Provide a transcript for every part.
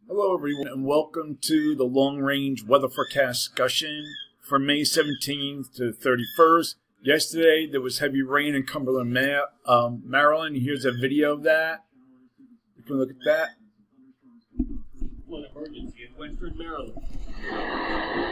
Hello everyone and welcome to the long range weather forecast discussion for May 17th to 31st. Yesterday there was heavy rain in Cumberland, Maryland. Here's a video of that. You can look at that. Flood emergency in western Maryland,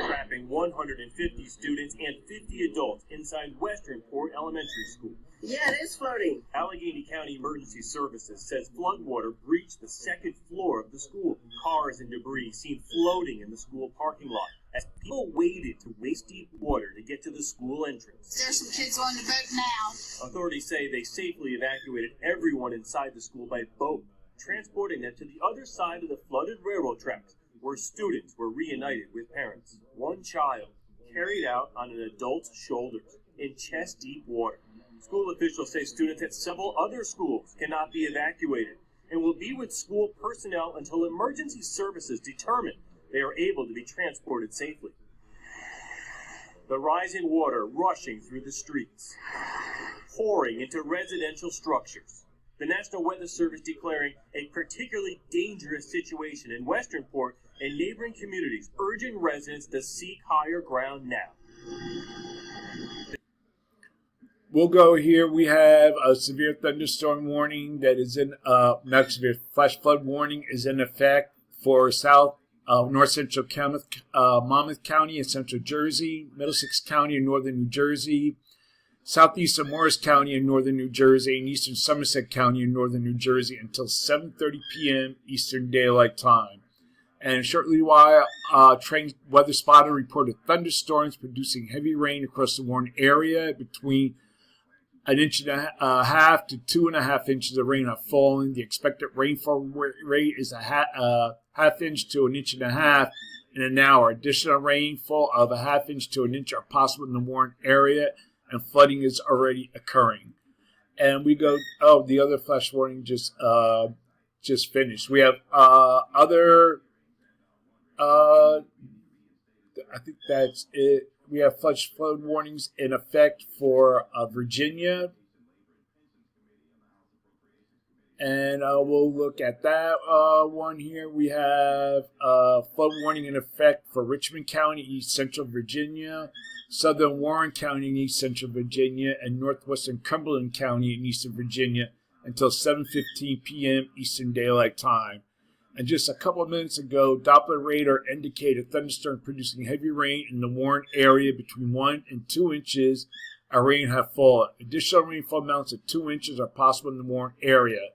trapping 150 students and 50 adults inside Westernport Elementary School. Yeah, it is floating. Allegheny County Emergency Services says floodwater breached the second floor of the school. Cars and debris seen floating in the school parking lot as people waited to waist-deep water to get to the school entrance. There's some kids on the boat now. Authorities say they safely evacuated everyone inside the school by boat, transporting them to the other side of the flooded railroad tracks, where students were reunited with parents. One child carried out on an adult's shoulders in chest-deep water. School officials say students at several other schools cannot be evacuated and will be with school personnel until emergency services determine they are able to be transported safely. The rising water rushing through the streets, pouring into residential structures. The National Weather Service declaring a particularly dangerous situation in Westernport and neighboring communities, urging residents to seek higher ground now. We'll go here. We have a severe thunderstorm warning that is in, not severe, flash flood warning is in effect for north central Monmouth County in central Jersey, Middlesex County in northern New Jersey, southeast of Morris County in northern New Jersey, and eastern Somerset County in northern New Jersey until 7:30 p.m. Eastern Daylight Time. And shortly while, Train Weather Spotter reported thunderstorms producing heavy rain across the Warren area. Between an inch and a half to 2.5 inches of rain have fallen. The expected rainfall rate is a half inch to an inch and a half in an hour. Additional rainfall of a half inch to an inch are possible in the Warren area, and flooding is already occurring. And we go, the other flash warning just finished. We have I think that's it. We have flash flood warnings in effect for Virginia. And we'll look at that one here. We have flood warning in effect for Richmond County, East Central Virginia, Southern Warren County in East Central Virginia, and Northwestern Cumberland County in Eastern Virginia until 7:15 p.m. Eastern Daylight Time. And just a couple of minutes ago, Doppler radar indicated thunderstorms producing heavy rain in the Warren area between 1 and 2 inches of rain have fallen. Additional rainfall amounts of 2 inches are possible in the Warren area.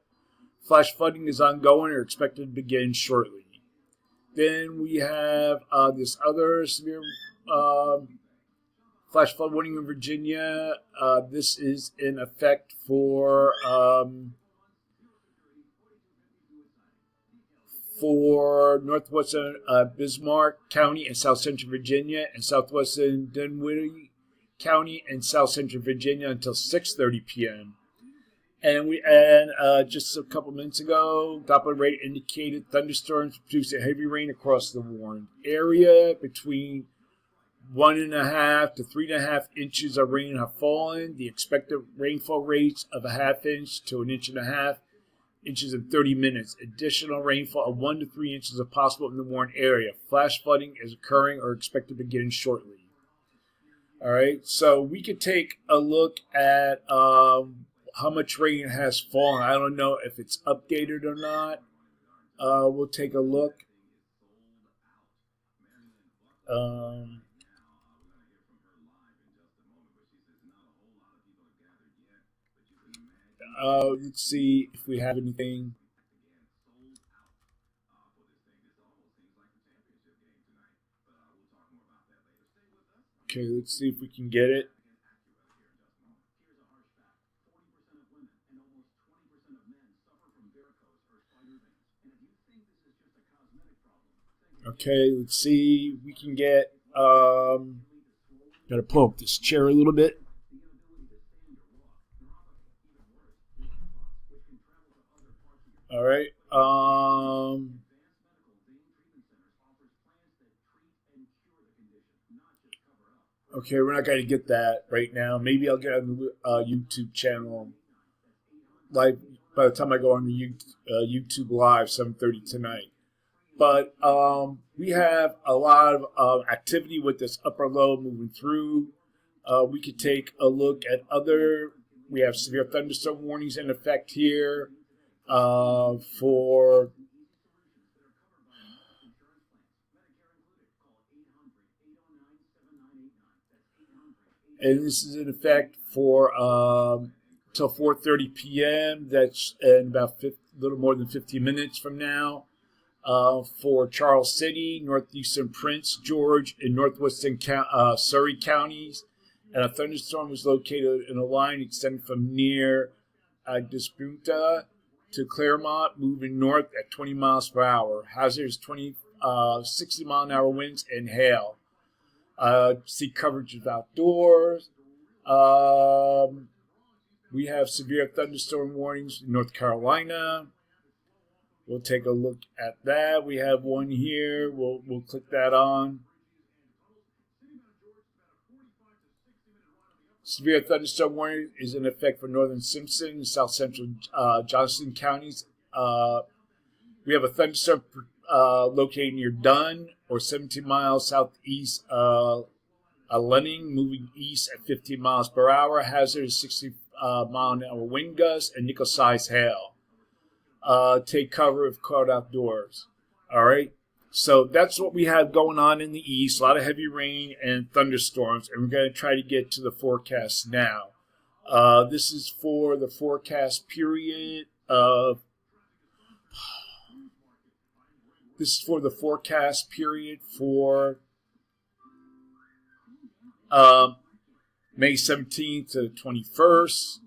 Flash flooding is ongoing and are expected to begin shortly. Then we have this other severe flash flood warning in Virginia. This is in effect for northwestern Bismarck County and South Central Virginia, and southwestern Dinwiddie County and South Central Virginia until 6:30 p.m. And just a couple minutes ago, Doppler radar indicated thunderstorms producing heavy rain across the Warren area. Between 1.5 to 3.5 inches of rain have fallen. The expected rainfall rates of a half inch to an inch and a half inches in 30 minutes. Additional rainfall of 1 to 3 inches are possible in the Warren area. Flash flooding is occurring or expected to begin shortly. All right, so we could take a look at how much rain has fallen. I don't know if it's updated or not. We'll take a look. Let's see if we have anything. Okay, let's see if we can get it. Okay, let's see. We can get. Gotta pull up this chair a little bit. All right. Okay, we're not going to get that right now. Maybe I'll get on the YouTube channel live by the time I go on the YouTube live 7:30 tonight. But we have a lot of activity with this upper low moving through. We could take a look at other. We have severe thunderstorm warnings in effect here for. And this is in effect for till 4:30 p.m. That's in about a little more than 15 minutes from now. For Charles City, northeastern Prince George, and northwestern Surrey counties. And a thunderstorm was located in a line extending from near Dispunta to Claremont, moving north at 20 miles per hour. Hazards 60 mile an hour winds and hail. See coverage of outdoors. We have severe thunderstorm warnings in North Carolina. We'll take a look at that. We have one here. We'll click that on. Severe thunderstorm warning is in effect for northern Simpson and south central Johnston counties. We have a thunderstorm located near Dunn or 17 miles southeast Lenning, moving east at 15 miles per hour. Hazard is 60 mile an hour wind gusts and nickel-sized hail. Take cover if caught outdoors. All right. So that's what we have going on in the east. A lot of heavy rain and thunderstorms. And we're going to try to get to the forecast now. This is for the forecast period of. This is for the forecast period for May 17th to 21st.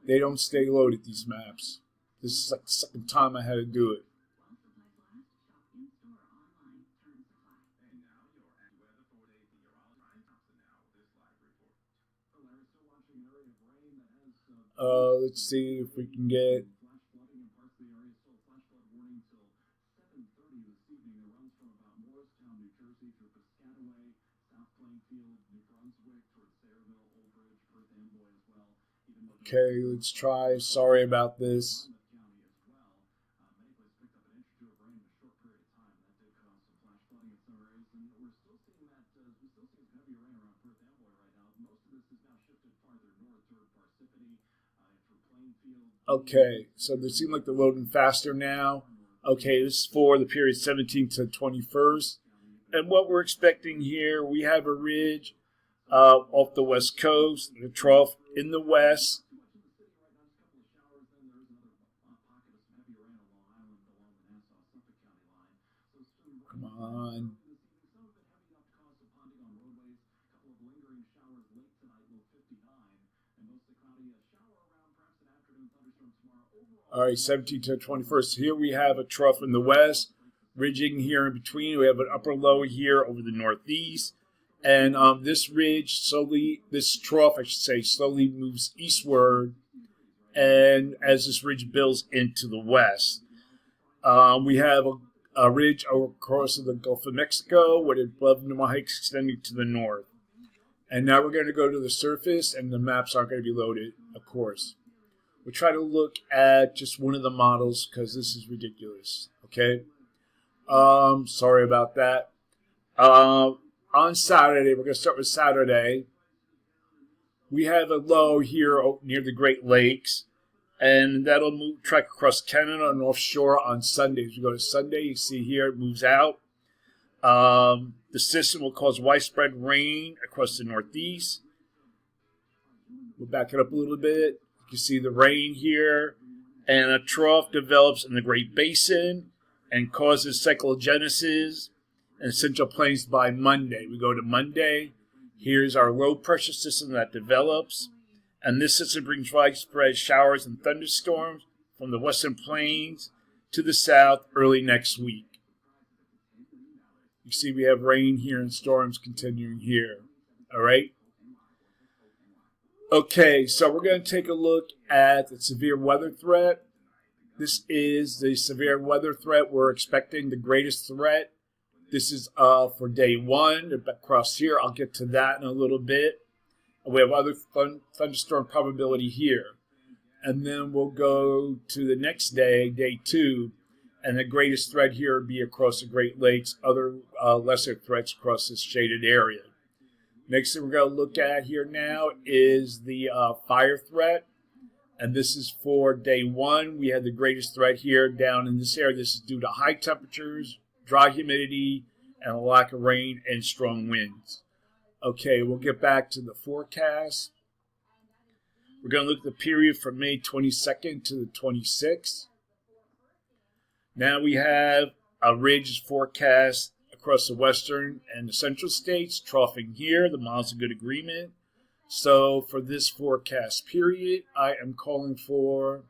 They don't stay loaded, these maps. This is like the second time I had to do it. Let's see if we can get. Okay, let's try. Sorry about this. Okay, so they seem like they're loading faster now. Okay, this is for the period 17th to 21st. And what we're expecting here, we have a ridge off the west coast, the trough in the west. Come on. All right, 17th to 21st. Here we have a trough in the west, ridging here in between. We have an upper low here over the northeast. And this ridge this trough, I should say, slowly moves eastward. And as this ridge builds into the west, we have a ridge across the Gulf of Mexico with above Numa Heights extending to the north. And now we're going to go to the surface, and the maps aren't going to be loaded, of course. We'll try to look at just one of the models because this is ridiculous. Okay. Sorry about that. On Saturday, we're going to start with Saturday. We have a low here near the Great Lakes, and that'll track across Canada and offshore on Sunday. As we go to Sunday, you see here it moves out. The system will cause widespread rain across the northeast. We'll back it up a little bit. You can see the rain here, and a trough develops in the Great Basin and causes cyclogenesis in Central Plains by Monday. We go to Monday. Here's our low pressure system that develops, and this system brings widespread showers and thunderstorms from the western plains to the south early next week. You see we have rain here and storms continuing here. All right. Okay, so we're going to take a look at the severe weather threat. This is the severe weather threat. We're expecting the greatest threat This is for day 1 across here. I'll get to that in a little bit. We have other thunderstorm probability here. And then we'll go to the next day, day 2, and the greatest threat here would be across the Great Lakes, other lesser threats across this shaded area. Next thing we're going to look at here now is the fire threat. And this is for day 1. We had the greatest threat here down in this area. This is due to high temperatures, dry humidity, and a lack of rain and strong winds. Okay, we'll get back to the forecast. We're going to look at the period from May 22nd to the 26th. Now we have a ridge forecast across the western and the central states, troughing here, the miles of good agreement. So for this forecast period, I am calling for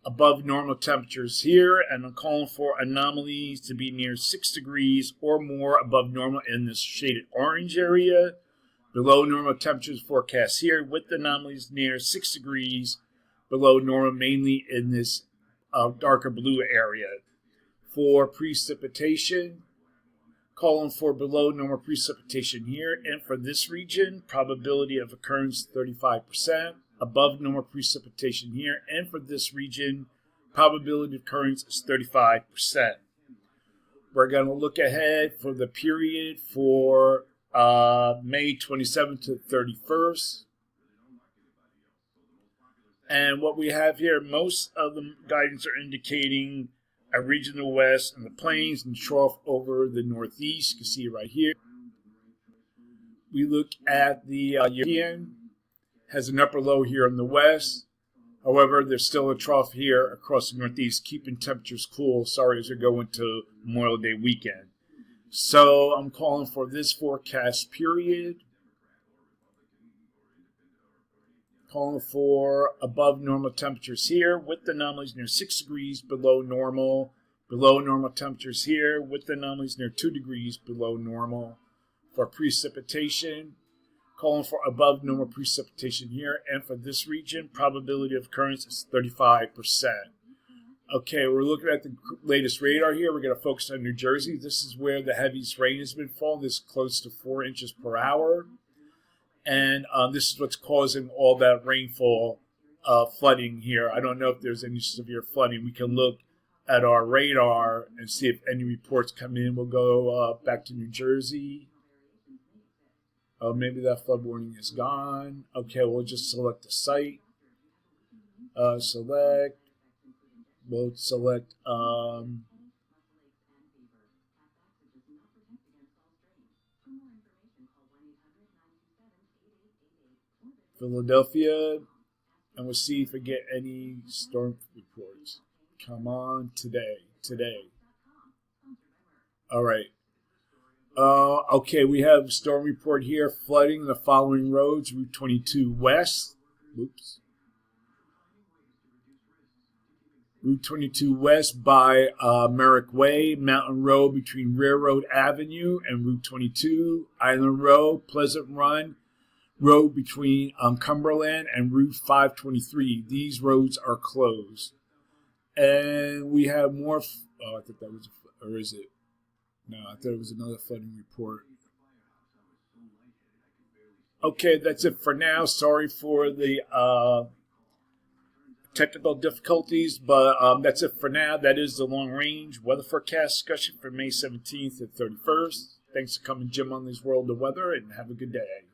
above normal temperatures here, and I'm calling for anomalies to be near 6 degrees or more above normal in this shaded orange area. Below normal temperatures forecast here with anomalies near 6 degrees below normal, mainly in this darker blue area. For precipitation, calling for below normal precipitation here, and for this region, probability of occurrence 35%. Above normal precipitation here, and for this region, probability of occurrence is 35%. We're going to look ahead for the period for May 27th to 31st. And what we have here, most of the guidance are indicating a region in the west and the plains and trough over the northeast. You can see it right here. We look at the European. Has an upper low here in the west. However, there's still a trough here across the northeast, keeping temperatures cool. Sorry, as we go into Memorial Day weekend. So I'm calling for this forecast period. Calling for above normal temperatures here with anomalies near 6 degrees below normal. Below normal temperatures here with anomalies near 2 degrees below normal. For precipitation, calling for above normal precipitation here, and for this region, probability of occurrence is 35%. Okay, we're looking at the latest radar here. We're going to focus on New Jersey. This is where the heaviest rain has been falling. This is close to 4 inches per hour. And this is what's causing all that rainfall flooding here. I don't know if there's any severe flooding. We can look at our radar and see if any reports come in. We'll go back to New Jersey. Maybe that flood warning is gone. Okay, we'll just select the site. Select. We'll select Philadelphia, and we'll see if we get any storm reports. Come on, today. All right. Okay, we have a storm report here. Flooding the following roads: Route 22 West. Oops. Route 22 West by Merrick Way, Mountain Road between Railroad Avenue and Route 22, Island Road, Pleasant Run Road between Cumberland and Route 523. These roads are closed. And we have more. I thought that was, or is it? No, I thought it was another flooding report. Okay, that's it for now. Sorry for the technical difficulties, but that's it for now. That is the long-range weather forecast discussion for May 17th and 31st. Thanks for coming, Jim, on this World of Weather, and have a good day.